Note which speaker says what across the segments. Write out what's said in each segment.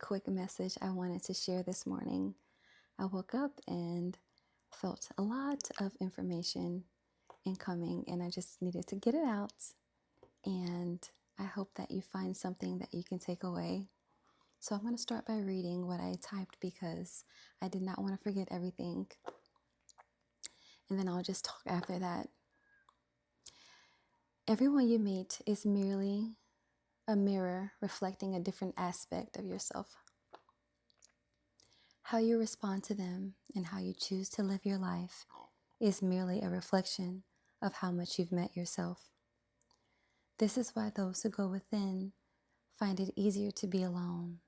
Speaker 1: quick message I wanted to share this morning. I woke up and felt a lot of information incoming, and I just needed to get it out. And I hope that you find something that you can take away. So I'm going to start by reading what I typed because I did not want to forget everything. And then I'll just talk after that. Everyone you meet is merely a mirror reflecting a different aspect of yourself. How you respond to them and how you choose to live your life is merely a reflection of how much you've met yourself. This is why those who go within find it easier to be alone,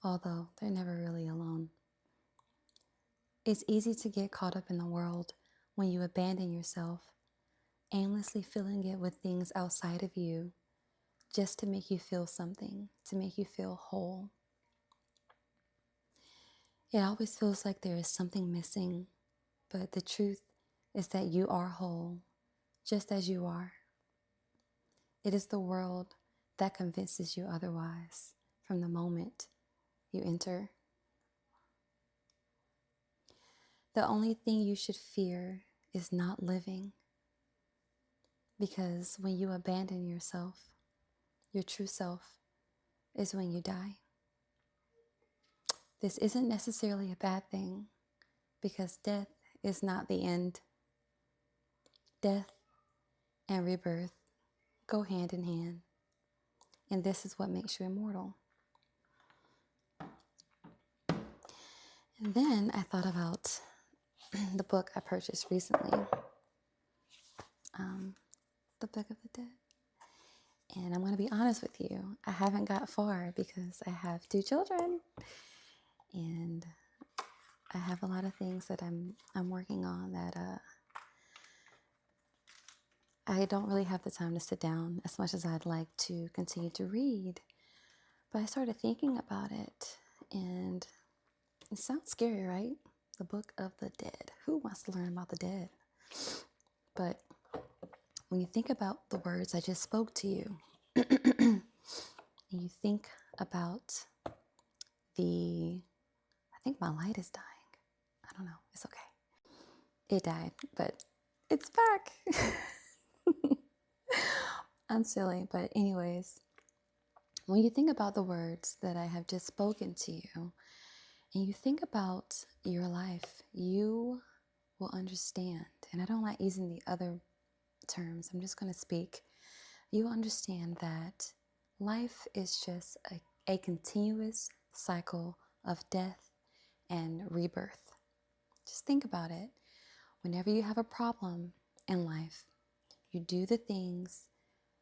Speaker 1: although they're never really alone. It's easy to get caught up in the world when you abandon yourself, aimlessly filling it with things outside of you, just to make you feel something, to make you feel whole. It always feels like there is something missing, but the truth is that you are whole, just as you are. It is the world that convinces you otherwise from the moment you enter. The only thing you should fear is not living, because when you abandon yourself, your true self is when you die. This isn't necessarily a bad thing, because death is not the end. Death and rebirth go hand in hand, and this is what makes you immortal. And then I thought about the book I purchased recently, The Book of the Dead. And I'm going to be honest with you, I haven't got far because I have 2 children, and I have a lot of things that I'm working on that I don't really have the time to sit down as much as I'd like to continue to read. But I started thinking about it, and it sounds scary, right? The Book of the Dead. Who wants to learn about the dead? But when you think about the words I just spoke to you, and you think about I think my light is dying. I don't know. It's okay. It died, but it's back. I'm silly, but anyways, when you think about the words that I have just spoken to you, and you think about your life, you will understand. And I don't like using the other terms. I'm just going to speak. You understand that life is just a continuous cycle of death and rebirth. Just think about it. Whenever you have a problem in life, you do the things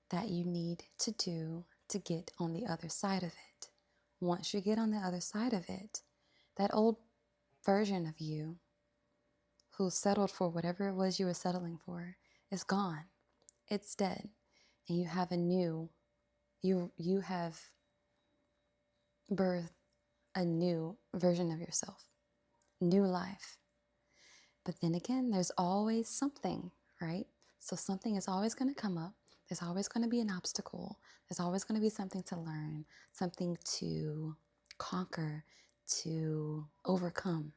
Speaker 1: that you need to do to get on the other side of it. Once you get on the other side of it, that old version of you who settled for whatever it was you were settling for is gone. It's dead. And you have you have birthed a new version of yourself, new life. But then again, there's always something, right? So something is always going to come up. There's always going to be an obstacle. There's always going to be something to learn, something to conquer, to overcome.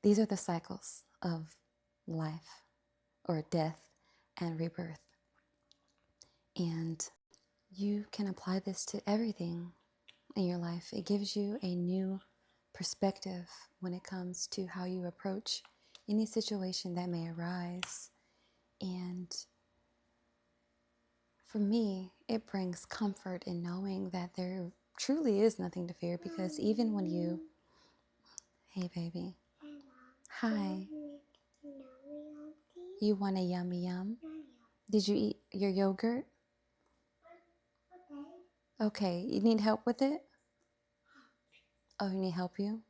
Speaker 1: These are the cycles of life, or death and rebirth. And you can apply this to everything in your life. It gives you a new perspective when it comes to how you approach any situation that may arise. And for me, it brings comfort in knowing that there truly is nothing to fear, because even when you... Hey, baby. Hi. You want a yummy yum? Did you eat your yogurt? Okay, you need help with it? Oh, you need help you?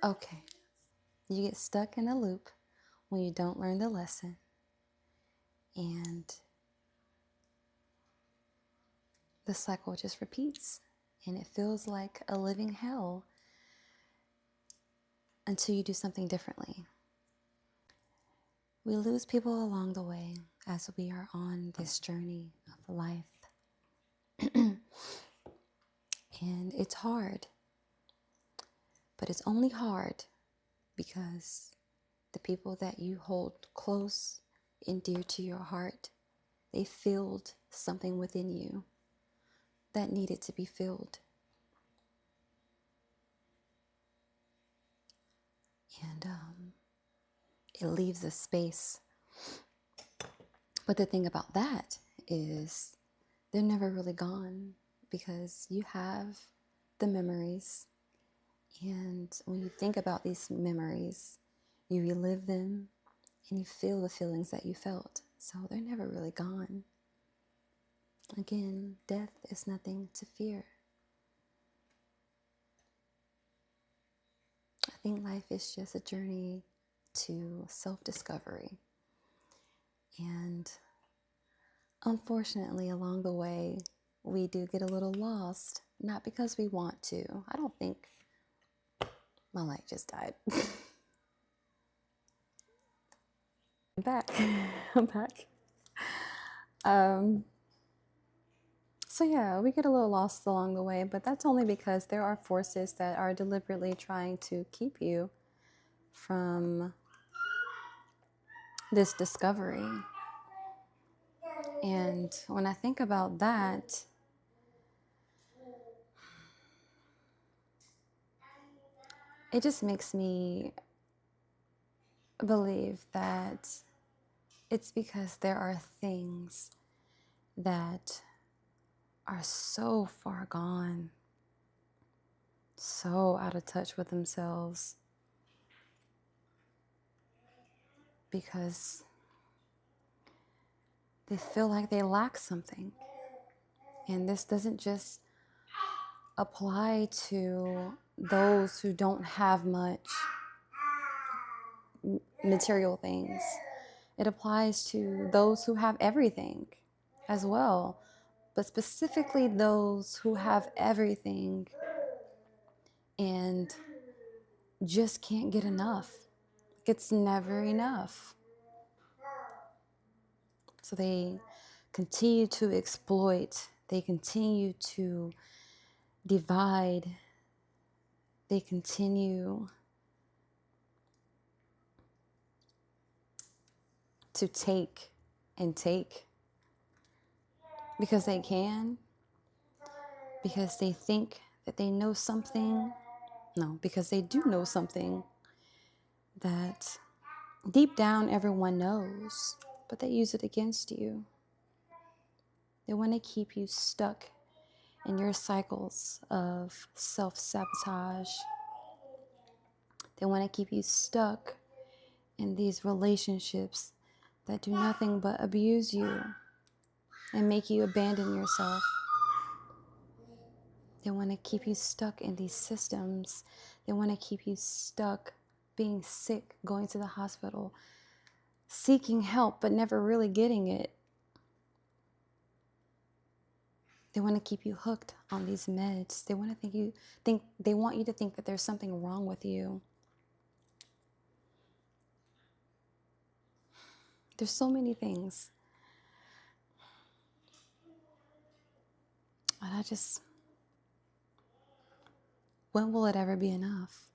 Speaker 1: Okay. You get stuck in a loop when you don't learn the lesson. And the cycle just repeats. And it feels like a living hell until you do something differently. We lose people along the way as we are on this journey of life. And it's hard, but it's only hard because the people that you hold close and dear to your heart, they filled something within you that needed to be filled. And it leaves a space. But the thing about that is they're never really gone because you have the memories. And when you think about these memories, you relive them and you feel the feelings that you felt. So they're never really gone. Again, death is nothing to fear. I think life is just a journey to self-discovery. And unfortunately, along the way, we do get a little lost, not because we want to. I don't think my light just died. I'm back. I'm back. So yeah, we get a little lost along the way, but that's only because there are forces that are deliberately trying to keep you from this discovery. And when I think about that, it just makes me believe that it's because there are things that are so far gone, so out of touch with themselves, because they feel like they lack something. And this doesn't just apply to those who don't have much material things. It applies to those who have everything as well, but specifically those who have everything and just can't get enough. It's never enough. So they continue to exploit, they continue to divide, they continue to take and take because they can, because they think that they know something. No, because they do know something that deep down everyone knows, but they use it against you. They want to keep you stuck in your cycles of self-sabotage. They want to keep you stuck in these relationships that do nothing but abuse you and make you abandon yourself. They want to keep you stuck in these systems. They want to keep you stuck being sick, going to the hospital, seeking help, but never really getting it. They want to keep you hooked on these meds. They want you to think that there's something wrong with you. There's so many things. And when will it ever be enough?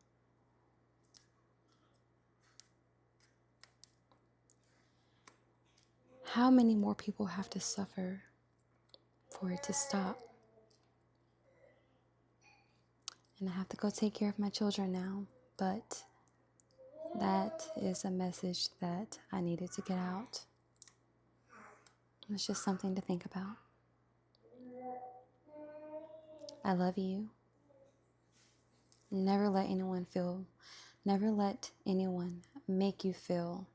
Speaker 1: How many more people have to suffer for it to stop? And I have to go take care of my children now, but that is a message that I needed to get out. It's just something to think about. I love you. Never let anyone make you feel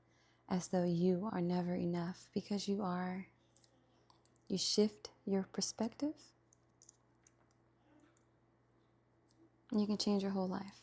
Speaker 1: as though you are never enough, because you are. You shift your perspective, and you can change your whole life.